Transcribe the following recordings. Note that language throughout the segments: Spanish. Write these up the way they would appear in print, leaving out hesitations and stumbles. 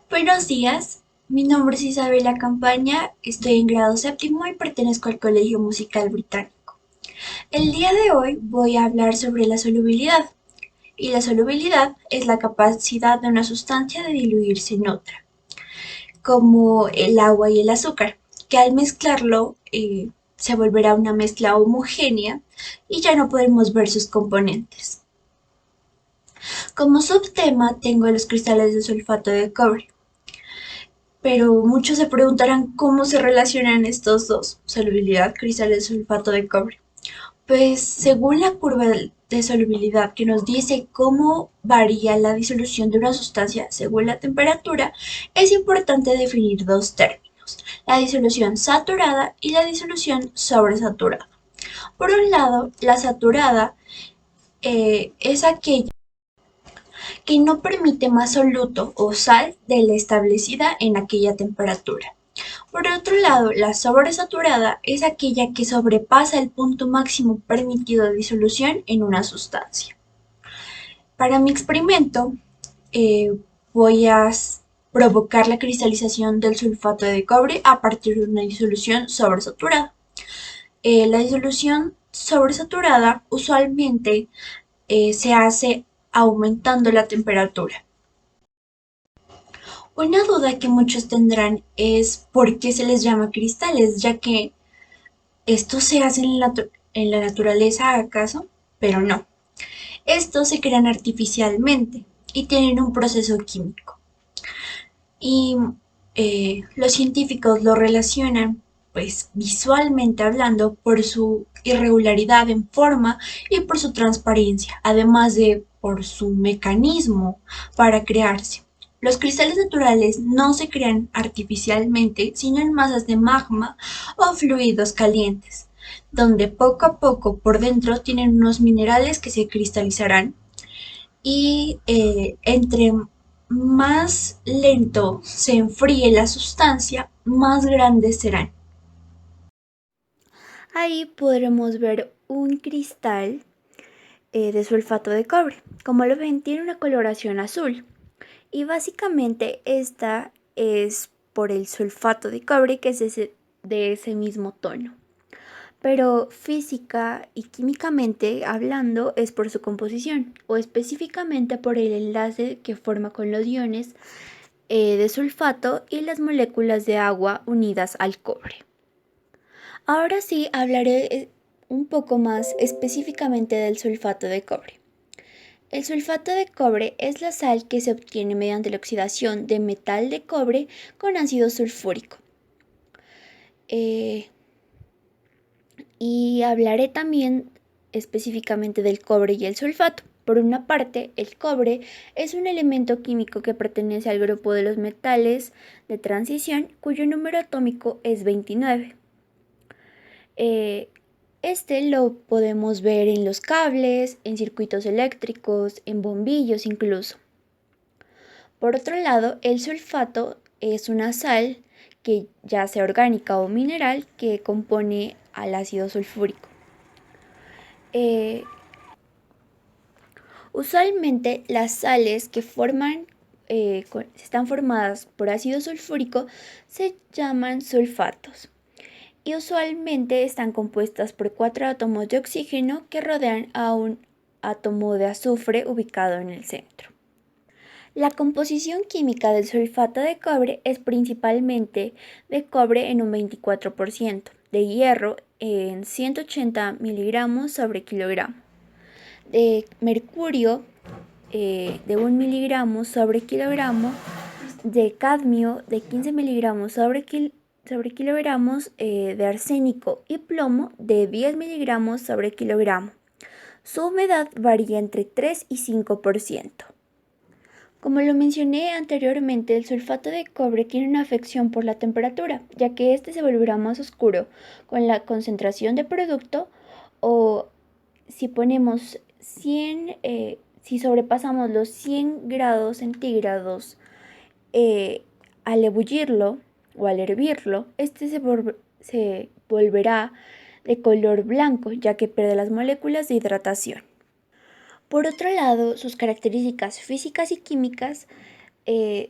Buenos días, mi nombre es Isabela Campaña, estoy en grado séptimo y pertenezco al Colegio Musical Británico. El día de hoy voy a hablar sobre la solubilidad, y la solubilidad es la capacidad de una sustancia de diluirse en otra, como el agua y el azúcar, que al mezclarlo se volverá una mezcla homogénea y ya no podremos ver sus componentes. Como subtema tengo los cristales de sulfato de cobre. Pero muchos se preguntarán cómo se relacionan estos dos, solubilidad, cristales de sulfato de cobre. Pues según la curva de solubilidad que nos dice cómo varía la disolución de una sustancia según la temperatura, es importante definir dos términos, la disolución saturada y la disolución sobresaturada. Por un lado, la saturada es aquella que no permite más soluto o sal de la establecida en aquella temperatura. Por otro lado, la sobresaturada es aquella que sobrepasa el punto máximo permitido de disolución en una sustancia. Para mi experimento, eh, voy a provocar la cristalización del sulfato de cobre a partir de una disolución sobresaturada. La disolución sobresaturada usualmente se hace aumentando la temperatura. Una duda que muchos tendrán es por qué se les llama cristales, ya que esto se hace en la naturaleza, ¿acaso? Pero no. Estos se crean artificialmente y tienen un proceso químico. Y los científicos lo relacionan, pues visualmente hablando, por su irregularidad en forma y por su transparencia, además de por su mecanismo para crearse. Los cristales naturales no se crean artificialmente, sino en masas de magma o fluidos calientes, donde poco a poco por dentro tienen unos minerales que se cristalizarán y entre más lento se enfríe la sustancia, más grandes serán. Ahí podremos ver un cristal de sulfato de cobre. Como lo ven, tiene una coloración azul. Y básicamente esta es por el sulfato de cobre, que es de ese mismo tono. Pero física y químicamente hablando es por su composición, o específicamente por el enlace que forma con los iones de sulfato y las moléculas de agua unidas al cobre. Ahora sí hablaré un poco más específicamente del sulfato de cobre. El sulfato de cobre es la sal que se obtiene mediante la oxidación de metal de cobre con ácido sulfúrico. Eh, y hablaré también específicamente del cobre y el sulfato. Por una parte, el cobre es un elemento químico que pertenece al grupo de los metales de transición cuyo número atómico es 29. Este lo podemos ver en los cables, en circuitos eléctricos, en bombillos incluso. Por otro lado, el sulfato es una sal que ya sea orgánica o mineral que compone al ácido sulfúrico. Eh, Usualmente las sales que están formadas por ácido sulfúrico se llaman sulfatos y usualmente están compuestas por 4 átomos de oxígeno que rodean a un átomo de azufre ubicado en el centro. La composición química del sulfato de cobre es principalmente de cobre en un 24%, de hierro en 180 miligramos sobre kilogramo, de mercurio de 1 miligramo sobre kilogramo, de cadmio de 15 miligramos sobre kilogramos, de arsénico y plomo de 10 miligramos sobre kilogramo. Su humedad varía entre 3 y 5%. Como lo mencioné anteriormente, el sulfato de cobre tiene una afección por la temperatura, ya que este se volverá más oscuro con la concentración de producto o si ponemos 100, si sobrepasamos los 100 grados centígrados al ebullirlo o al hervirlo, este se volverá de color blanco, ya que pierde las moléculas de hidratación. Por otro lado, sus características físicas y químicas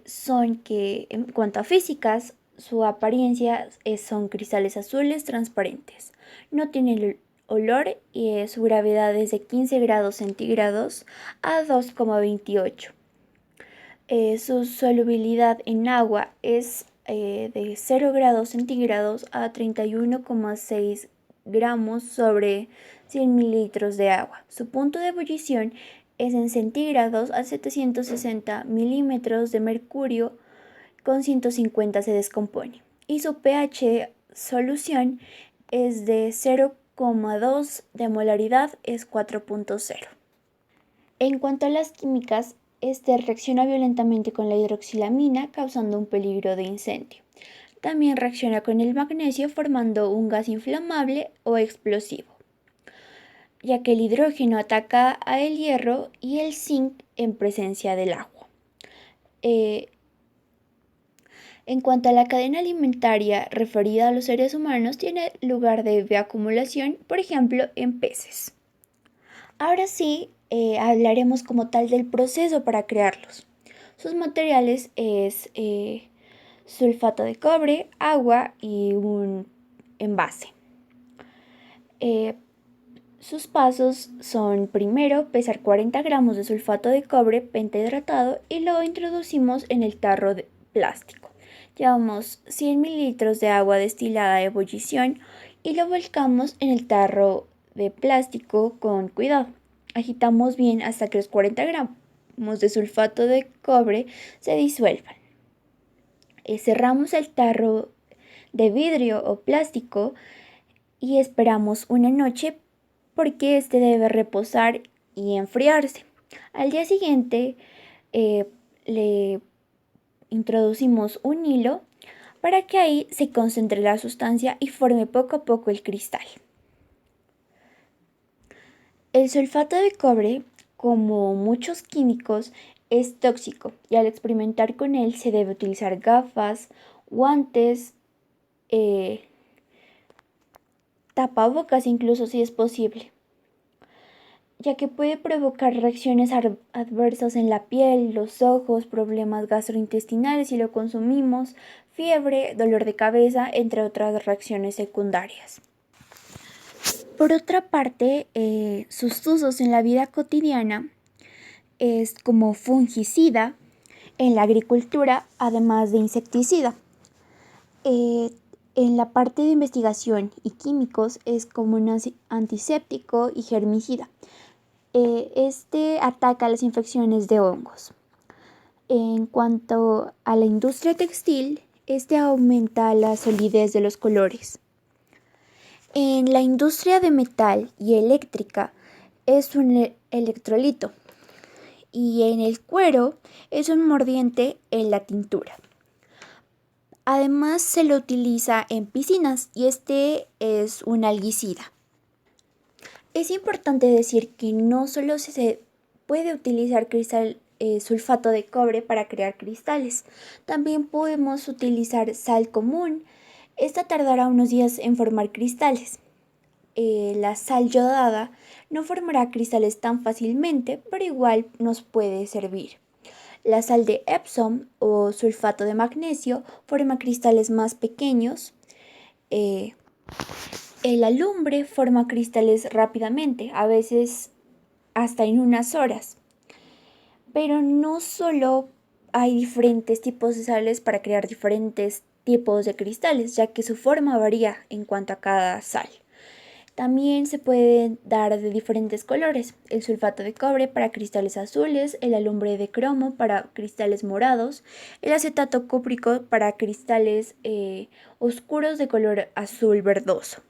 son que en cuanto a físicas, su apariencia son cristales azules transparentes. No tienen olor y su gravedad es de 15 grados centígrados a 2,28. Su solubilidad en agua es de 0 grados centígrados a 31,6 gramos sobre 100 mililitros de agua. Su punto de ebullición es en centígrados a 760 milímetros de mercurio, con 150 se descompone. Y su pH solución es de 0,2 de molaridad, es 4,0. En cuanto a las químicas, este reacciona violentamente con la hidroxilamina, causando un peligro de incendio. También reacciona con el magnesio formando un gas inflamable o explosivo, ya que el hidrógeno ataca al hierro y el zinc en presencia del agua. En cuanto a la cadena alimentaria referida a los seres humanos, tiene lugar de bioacumulación, por ejemplo, en peces. Ahora sí, hablaremos como tal del proceso para crearlos. Sus materiales es sulfato de cobre, agua y un envase. Sus pasos son: primero pesar 40 gramos de sulfato de cobre pentahidratado y lo introducimos en el tarro de plástico. Llevamos 100 mililitros de agua destilada a ebullición y lo volcamos en el tarro de plástico con cuidado. Agitamos bien hasta que los 40 gramos de sulfato de cobre se disuelvan. Cerramos el tarro de vidrio o plástico y esperamos una noche porque este debe reposar y enfriarse. Al día siguiente le introducimos un hilo para que ahí se concentre la sustancia y forme poco a poco el cristal. El sulfato de cobre, como muchos químicos, es tóxico y al experimentar con él se debe utilizar gafas, guantes, tapabocas incluso si es posible, ya que puede provocar reacciones adversas en la piel, los ojos, problemas gastrointestinales si lo consumimos, fiebre, dolor de cabeza, entre otras reacciones secundarias. Por otra parte, sus usos en la vida cotidiana es como fungicida en la agricultura, además de insecticida. En la parte de investigación y químicos es como un antiséptico y germicida. Este ataca las infecciones de hongos. En cuanto a la industria textil, este aumenta la solidez de los colores. En la industria de metal y eléctrica es un electrolito y en el cuero es un mordiente en la tintura. Además se lo utiliza en piscinas y este es un algicida. Es importante decir que no solo se puede utilizar sulfato de cobre para crear cristales, también podemos utilizar sal común. Esta tardará unos días en formar cristales. La sal yodada no formará cristales tan fácilmente, pero igual nos puede servir. La sal de Epsom o sulfato de magnesio forma cristales más pequeños. La alumbre forma cristales rápidamente, a veces hasta en unas horas. Pero no solo hay diferentes tipos de sales para crear diferentes tipos de cristales, ya que su forma varía en cuanto a cada sal. También se pueden dar de diferentes colores: el sulfato de cobre para cristales azules, el alumbre de cromo para cristales morados, el acetato cúprico para cristales oscuros de color azul verdoso.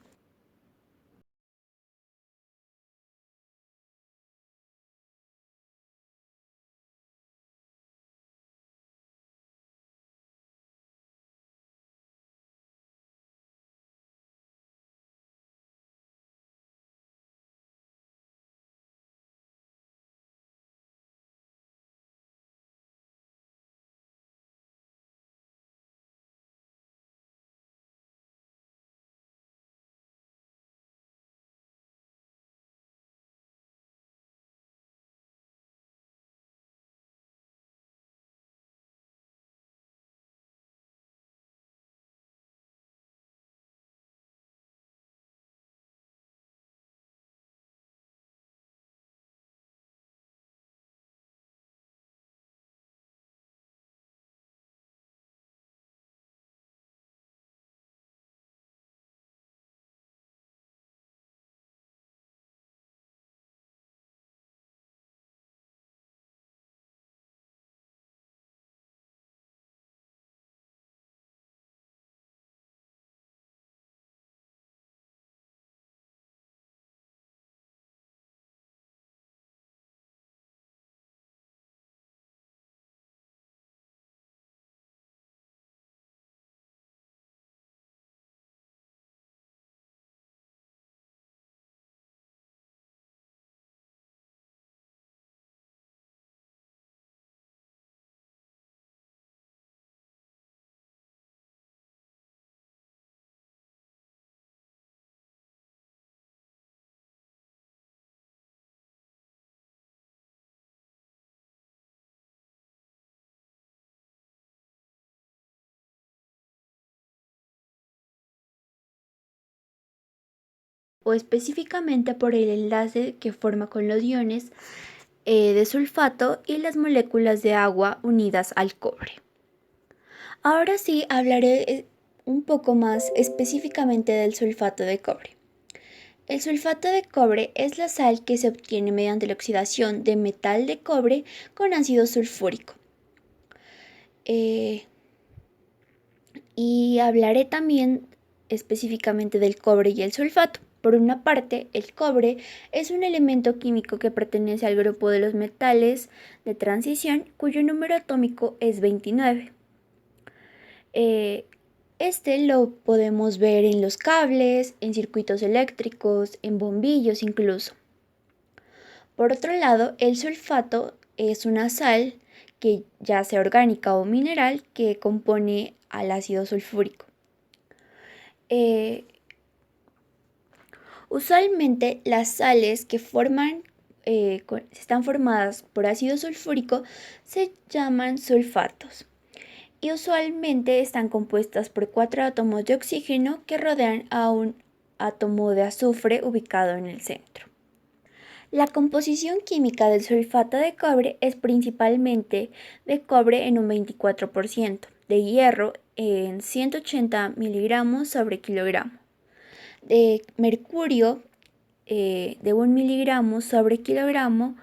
o específicamente por el enlace que forma con los iones de sulfato y las moléculas de agua unidas al cobre. Ahora sí hablaré un poco más específicamente del sulfato de cobre. El sulfato de cobre es la sal que se obtiene mediante la oxidación de metal de cobre con ácido sulfúrico. Y hablaré también específicamente del cobre y el sulfato. Por una parte, el cobre es un elemento químico que pertenece al grupo de los metales de transición cuyo número atómico es 29. Este lo podemos ver en los cables, en circuitos eléctricos, en bombillos incluso. Por otro lado, el sulfato es una sal que ya sea orgánica o mineral que compone al ácido sulfúrico. Usualmente las sales que están formadas por ácido sulfúrico se llaman sulfatos y usualmente están compuestas por 4 átomos de oxígeno que rodean a un átomo de azufre ubicado en el centro. La composición química del sulfato de cobre es principalmente de cobre en un 24%, de hierro en 180 miligramos sobre kilogramo, de mercurio de 1 miligramo sobre kilogramo,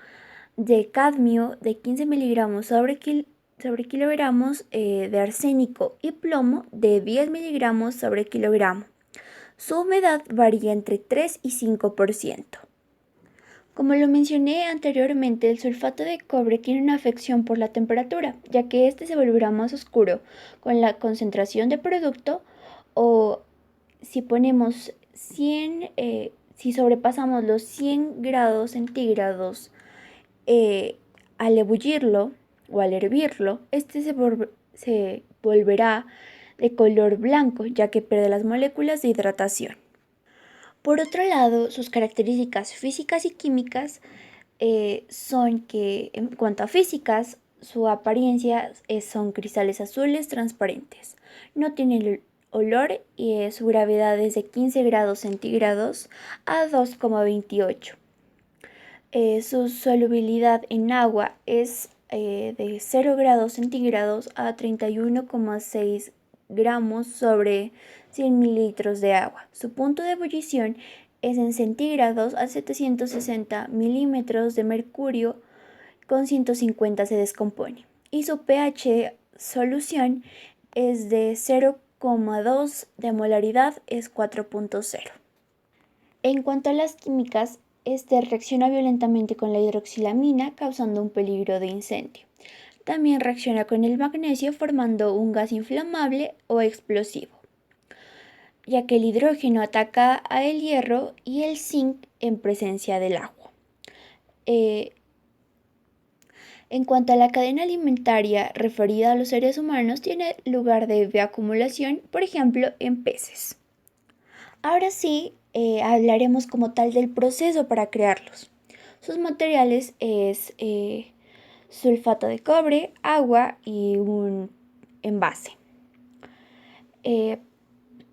de cadmio de 15 miligramos sobre kilogramos, de arsénico y plomo de 10 miligramos sobre kilogramo. Su humedad varía entre 3 y 5%. Como lo mencioné anteriormente, el sulfato de cobre tiene una afección por la temperatura, ya que este se volverá más oscuro con la concentración de producto, o si ponemos si sobrepasamos los 100 grados centígrados al ebullirlo o al hervirlo, este se volverá de color blanco, ya que pierde las moléculas de hidratación. Por otro lado, sus características físicas y químicas son que, en cuanto a físicas, su apariencia son cristales azules transparentes. No tiene olor y su gravedad es de 15 grados centígrados a 2,28. Su solubilidad en agua es de 0 grados centígrados a 31,6 gramos sobre 100 mililitros de agua. Su punto de ebullición es en centígrados a 760 milímetros de mercurio, con 150 se descompone. Y su pH solución es de 0,2 de molaridad, es 4,0. En cuanto a las químicas, este reacciona violentamente con la hidroxilamina, causando un peligro de incendio. También reacciona con el magnesio formando un gas inflamable o explosivo, ya que el hidrógeno ataca al hierro y el zinc en presencia del agua. En cuanto a la cadena alimentaria referida a los seres humanos, tiene lugar de bioacumulación, por ejemplo, en peces. Ahora sí, hablaremos como tal del proceso para crearlos. Sus materiales es sulfato de cobre, agua y un envase.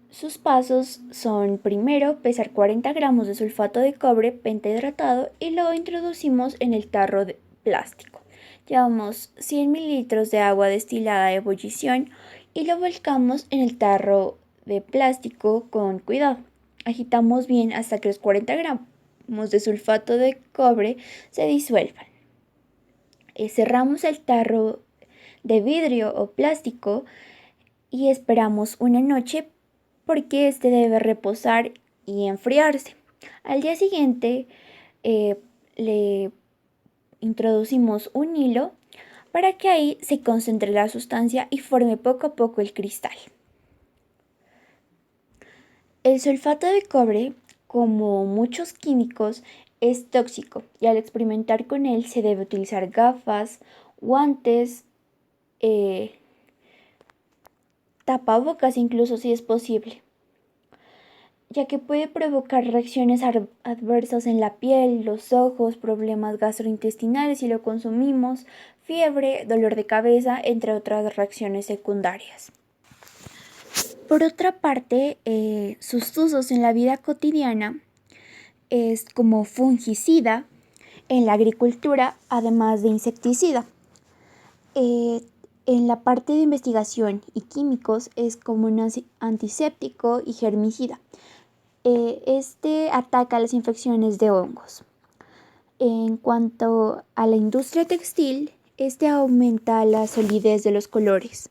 Sus pasos son: primero, pesar 40 gramos de sulfato de cobre pentahidratado y lo introducimos en el tarro de plástico. Llevamos 100 mililitros de agua destilada a ebullición y lo volcamos en el tarro de plástico con cuidado. Agitamos bien hasta que los 40 gramos de sulfato de cobre se disuelvan. Cerramos el tarro de vidrio o plástico y esperamos una noche porque este debe reposar y enfriarse. Al día siguiente le introducimos un hilo para que ahí se concentre la sustancia y forme poco a poco el cristal. El sulfato de cobre, como muchos químicos, es tóxico y al experimentar con él se debe utilizar gafas, guantes, tapabocas incluso si es posible, ya que puede provocar reacciones adversas en la piel, los ojos, problemas gastrointestinales si lo consumimos, fiebre, dolor de cabeza, entre otras reacciones secundarias. Por otra parte, sus usos en la vida cotidiana es como fungicida en la agricultura, además de insecticida. Eh, en la parte de investigación y químicos es como un antiséptico y germicida. Este ataca las infecciones de hongos. En cuanto a la industria textil, este aumenta la solidez de los colores.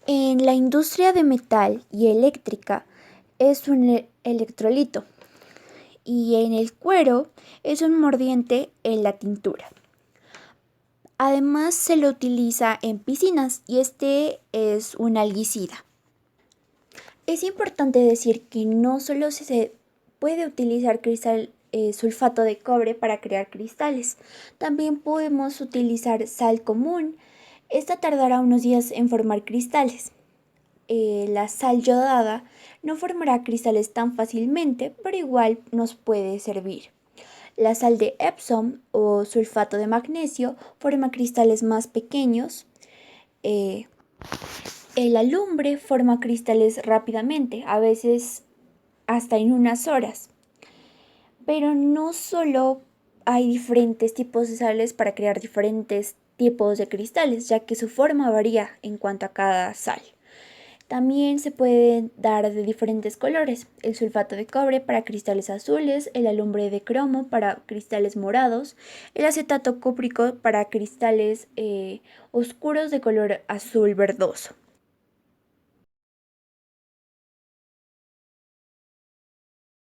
En la industria de metal y eléctrica es un electrolito y en el cuero es un mordiente en la tintura. Además se lo utiliza en piscinas y este es un algicida. Es importante decir que no solo se puede utilizar sulfato de cobre para crear cristales, también podemos utilizar sal común. Esta tardará unos días en formar cristales. La sal yodada no formará cristales tan fácilmente, pero igual nos puede servir. La sal de Epsom o sulfato de magnesio forma cristales más pequeños. La lumbre forma cristales rápidamente, a veces hasta en unas horas. Pero no solo hay diferentes tipos de sales para crear diferentes tipos de cristales, ya que su forma varía en cuanto a cada sal. También se puede dar de diferentes colores: el sulfato de cobre para cristales azules, el alumbre de cromo para cristales morados, el acetato cúprico para cristales oscuros de color azul verdoso.